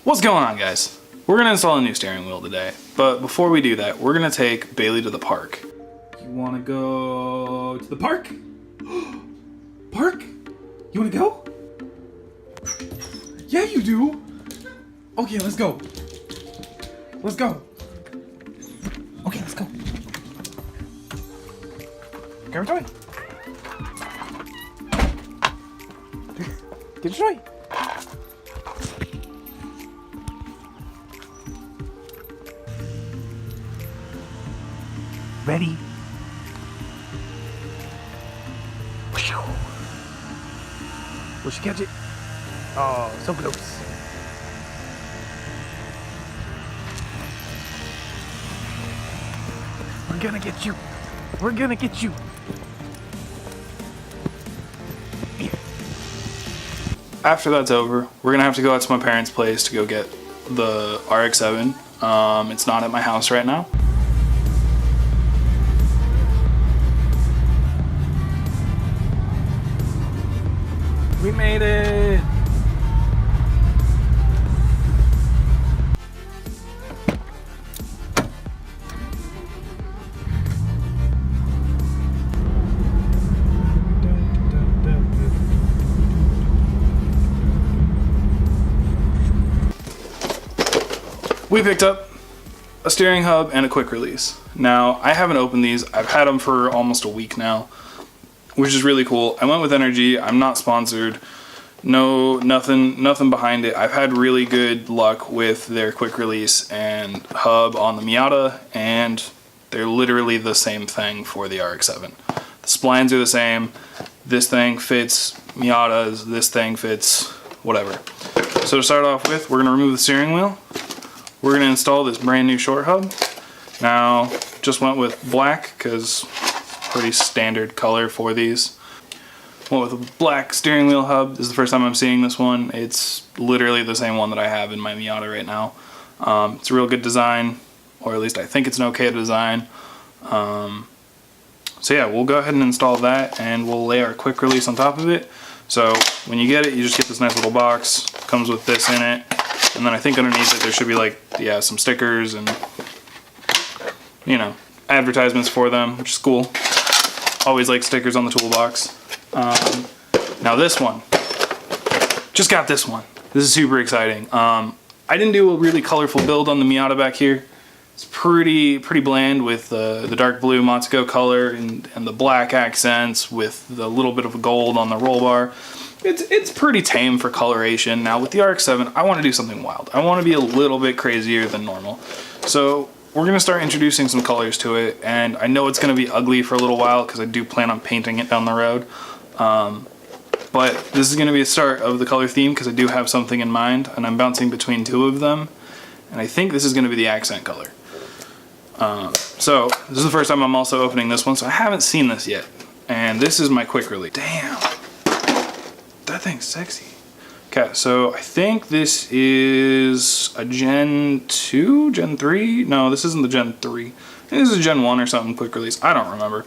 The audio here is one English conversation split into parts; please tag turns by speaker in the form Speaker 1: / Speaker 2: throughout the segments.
Speaker 1: What's going on, guys? We're gonna install a new steering wheel today, but before we do that, we're gonna take Bailey to the park. You wanna go to the park? Park? You wanna go? Yeah, you do. Okay, let's go. Let's go. Okay, let's go. Grab a toy. Get a toy. Ready? Will she catch it? Oh, so close. We're gonna get you. We're gonna get you. After that's over, we're gonna have to go out to my parents' place to go get the RX7. It's not at my house right now. We made it! We picked up a steering hub and a quick release. Now, I haven't opened these. I've had them for almost a week now, which is really cool. I went with Energy. I'm not sponsored. No, nothing behind it. I've had really good luck with their quick release and hub on the Miata, and they're literally the same thing for the RX7. The splines are the same. This thing fits Miatas. This thing fits whatever. So to start off with, we're gonna remove the steering wheel. We're gonna install this brand new short hub. Now, just went with black because pretty standard color for these. Went with a black steering wheel hub. This is the first time I'm seeing this one. It's literally the same one that I have in my Miata right now. It's a real good design, or at least I think it's an okay design. So yeah, we'll go ahead and install that, and we'll lay our quick release on top of it. So when you get it, you just get this nice little box. Comes with this in it, and then I think underneath it there should be like, yeah, some stickers and, you know, advertisements for them, which is cool. Always like stickers on the toolbox. Now this one, just got this one. This is super exciting. I didn't do a really colorful build on the Miata back here. It's pretty bland with the dark blue Matsuko color and the black accents with the little bit of gold on the roll bar. It's pretty tame for coloration. Now with the RX7, I want to do something wild. I want to be a little bit crazier than normal. So we're going to start introducing some colors to it, and I know it's going to be ugly for a little while because I do plan on painting it down the road. But this is going to be a start of the color theme because I do have something in mind, and I'm bouncing between two of them, and I think this is going to be the accent color. So this is the first time I'm also opening this one, so I haven't seen this yet, and this is my quick release. Damn, that thing's sexy. Okay, so I think this is a Gen 2? Gen 3? No, this isn't the Gen 3. I think this is a Gen 1 or something quick release. I don't remember.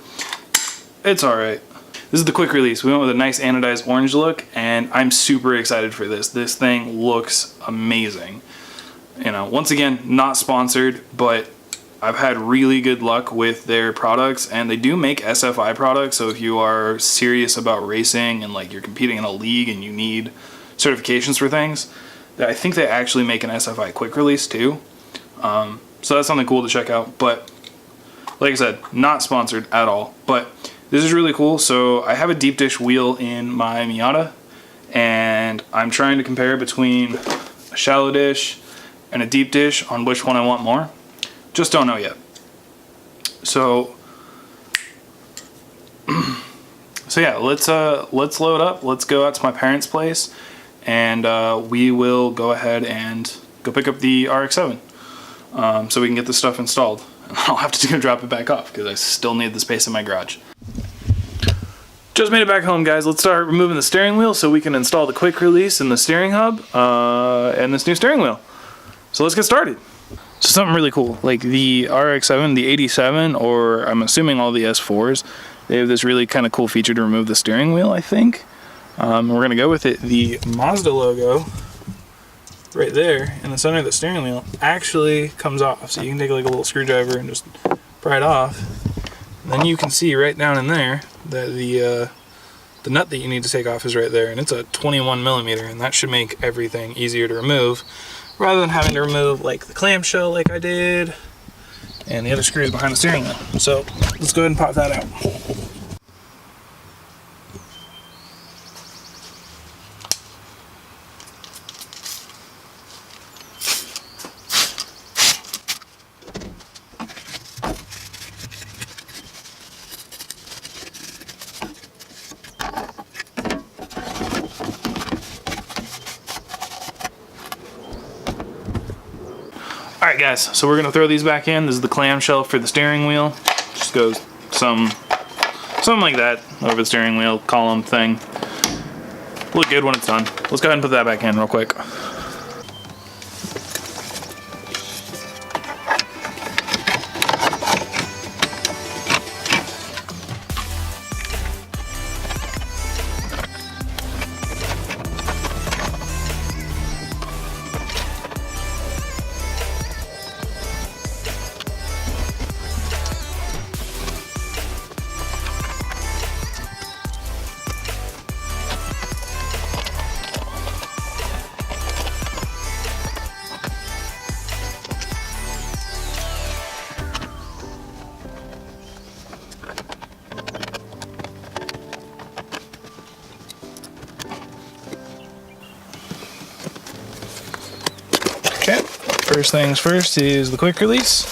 Speaker 1: It's alright. This is the quick release. We went with a nice anodized orange look, and I'm super excited for this. This thing looks amazing. You know, once again, not sponsored, but I've had really good luck with their products, and they do make SFI products, so if you are serious about racing and like you're competing in a league and you need certifications for things, I think they actually make an SFI quick release too. So that's something cool to check out. But like I said, not sponsored at all, but this is really cool. So I have a deep dish wheel in my Miata, and I'm trying to compare between a shallow dish and a deep dish on which one I want more. Just don't know yet. So yeah, let's load up. Let's go out to my parents' place, and we will go ahead and go pick up the RX7 so we can get this stuff installed. I'll have to go drop it back off because I still need the space in my garage. Just made it back home, guys. Let's start removing the steering wheel so we can install the quick release and the steering hub and this new steering wheel. So let's get started. So something really cool, like the RX7, the 87, or I'm assuming all the S4s, they have this really kind of cool feature to remove the steering wheel, I think. We're going to go with it. The Mazda logo right there in the center of the steering wheel actually comes off. So you can take like a little screwdriver and just pry it off. And then you can see right down in there that the nut that you need to take off is right there, and it's a 21 millimeter, and that should make everything easier to remove rather than having to remove like the clamshell like I did and the other screws behind the steering wheel. So let's go ahead and pop that out. Alright guys, so we're going to throw these back in. This is the clamshell for the steering wheel. Just goes something like that over the steering wheel column thing. Look good when it's done. Let's go ahead and put that back in real quick. Okay, first things first is the quick release.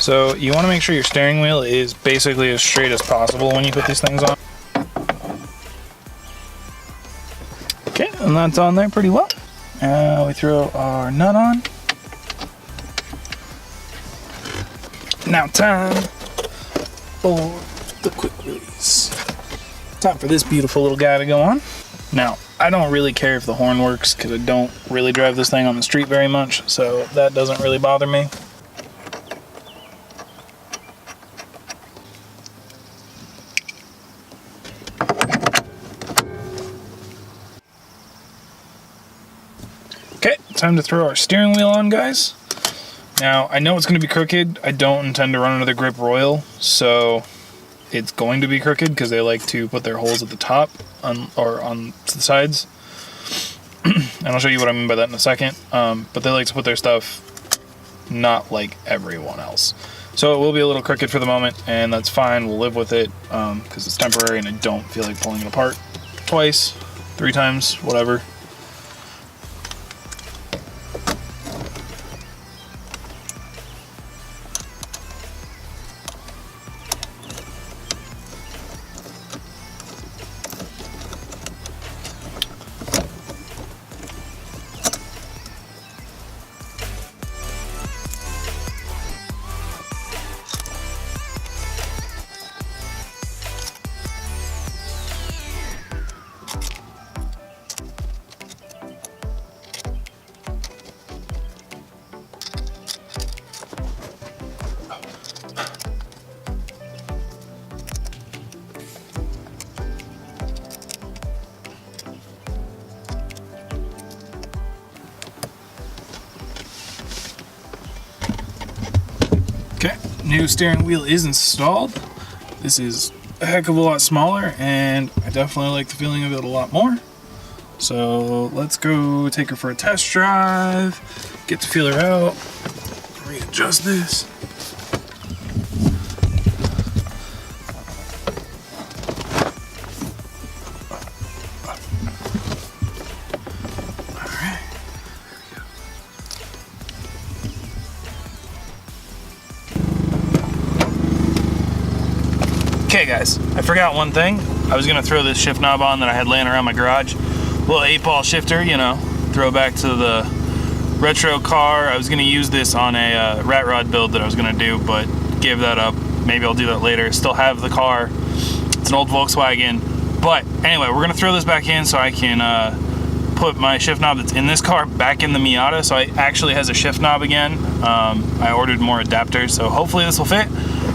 Speaker 1: So you want to make sure your steering wheel is basically as straight as possible when you put these things on. Okay, and that's on there pretty well. We throw our nut on. Now time for the quick release. Time for this beautiful little guy to go on. Now, I don't really care if the horn works because I don't really drive this thing on the street very much, so that doesn't really bother me. Okay, time to throw our steering wheel on, guys. Now, I know it's going to be crooked. I don't intend to run another grip royal, so it's going to be crooked because they like to put their holes at the top or on the sides. And I'll show you what I mean by that in a second. But they like to put their stuff not like everyone else. So it will be a little crooked for the moment, and that's fine. We'll live with it because it's temporary and I don't feel like pulling it apart twice, 3 times, whatever. Okay, new steering wheel is installed. This is a heck of a lot smaller, and I definitely like the feeling of it a lot more. So let's go take her for a test drive, get to feel her out, readjust this. Okay guys, I forgot one thing. I was gonna throw this shift knob on that I had laying around my garage. Little 8-ball shifter, you know, throw back to the retro car. I was gonna use this on a rat rod build that I was gonna do, but gave that up. Maybe I'll do that later. Still have the car. It's an old Volkswagen. But anyway, we're gonna throw this back in so I can put my shift knob that's in this car back in the Miata. So it actually has a shift knob again. I ordered more adapters, so hopefully this will fit.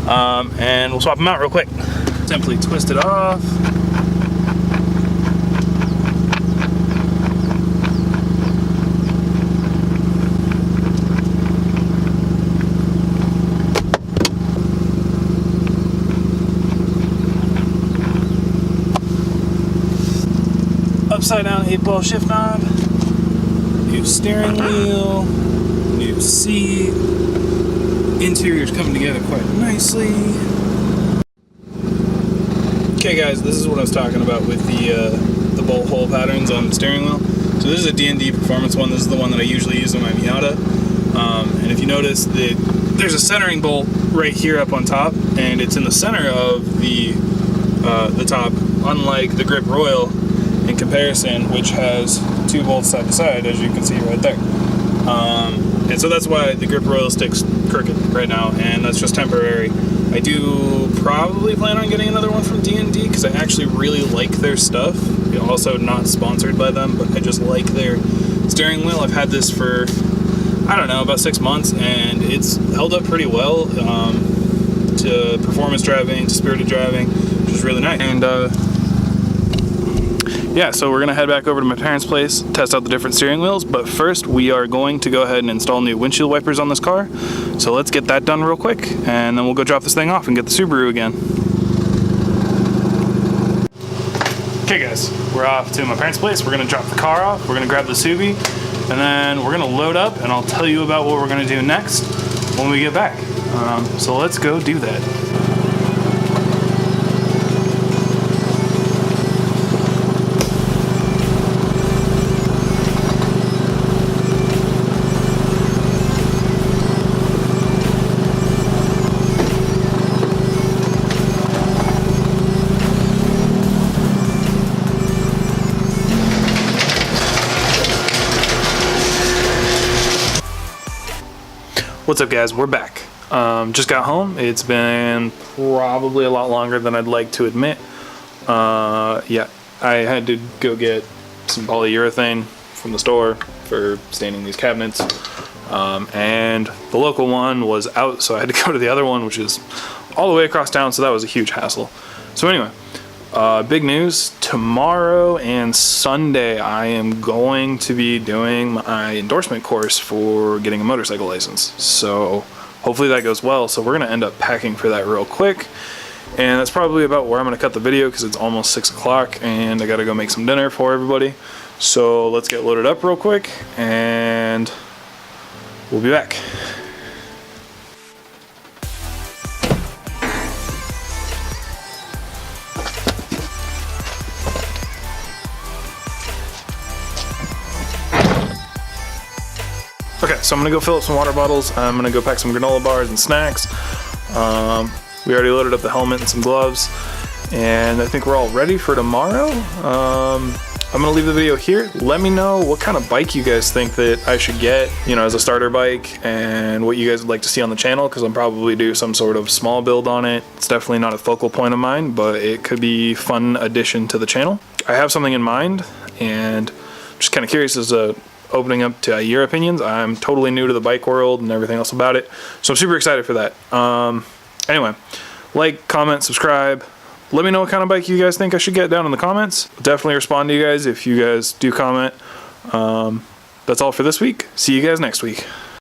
Speaker 1: And we'll swap them out real quick. Simply twist it off. upside down 8-ball shift knob, new steering wheel, new seat, interior's coming together quite nicely. Okay guys, this is what I was talking about with the bolt hole patterns on the steering wheel. So this is a D&D performance one. This is the one that I usually use on my Miata. And if you notice, there's a centering bolt right here up on top, and it's in the center of the top, unlike the Grip Royal in comparison, which has 2 bolts side to side, as you can see right there. And so that's why the Grip Royal stick's crooked right now, and that's just temporary. I do probably plan on getting another one from D&D because I actually really like their stuff. Also not sponsored by them, but I just like their steering wheel. I've had this for, I don't know, about 6 months, and it's held up pretty well to performance driving, to spirited driving, which is really nice. And yeah, so we're gonna head back over to my parents' place, test out the different steering wheels, but first we are going to go ahead and install new windshield wipers on this car. So let's get that done real quick, and then we'll go drop this thing off and get the Subaru again. Okay guys, we're off to my parents' place. We're gonna drop the car off, we're gonna grab the Subi, and then we're gonna load up, and I'll tell you about what we're gonna do next when we get back. So let's go do that. What's up guys, we're back. Just got home. It's been probably a lot longer than I'd like to admit. Yeah, I had to go get some polyurethane from the store for staining these cabinets. And the local one was out, so I had to go to the other one, which is all the way across town, so that was a huge hassle. So anyway, big news, tomorrow and Sunday I am going to be doing my endorsement course for getting a motorcycle license. So hopefully that goes well. So we're gonna end up packing for that real quick. And that's probably about where I'm gonna cut the video because it's almost 6 o'clock and I gotta go make some dinner for everybody. So let's get loaded up real quick and we'll be back. Okay, so I'm gonna go fill up some water bottles. I'm gonna go pack some granola bars and snacks. We already loaded up the helmet and some gloves, and I think we're all ready for tomorrow. I'm gonna leave the video here. Let me know what kind of bike you guys think that I should get, you know, as a starter bike, and what you guys would like to see on the channel, because I'll probably do some sort of small build on it. It's definitely not a focal point of mine, but it could be a fun addition to the channel. I have something in mind, and I'm just kind of curious as to opening up to your opinions. I'm totally new to the bike world and everything else about it, so I'm super excited for that. Anyway, like, comment, subscribe. Let me know what kind of bike you guys think I should get down in the comments. I'll definitely respond to you guys if you guys do comment. That's all for this week. See you guys next week.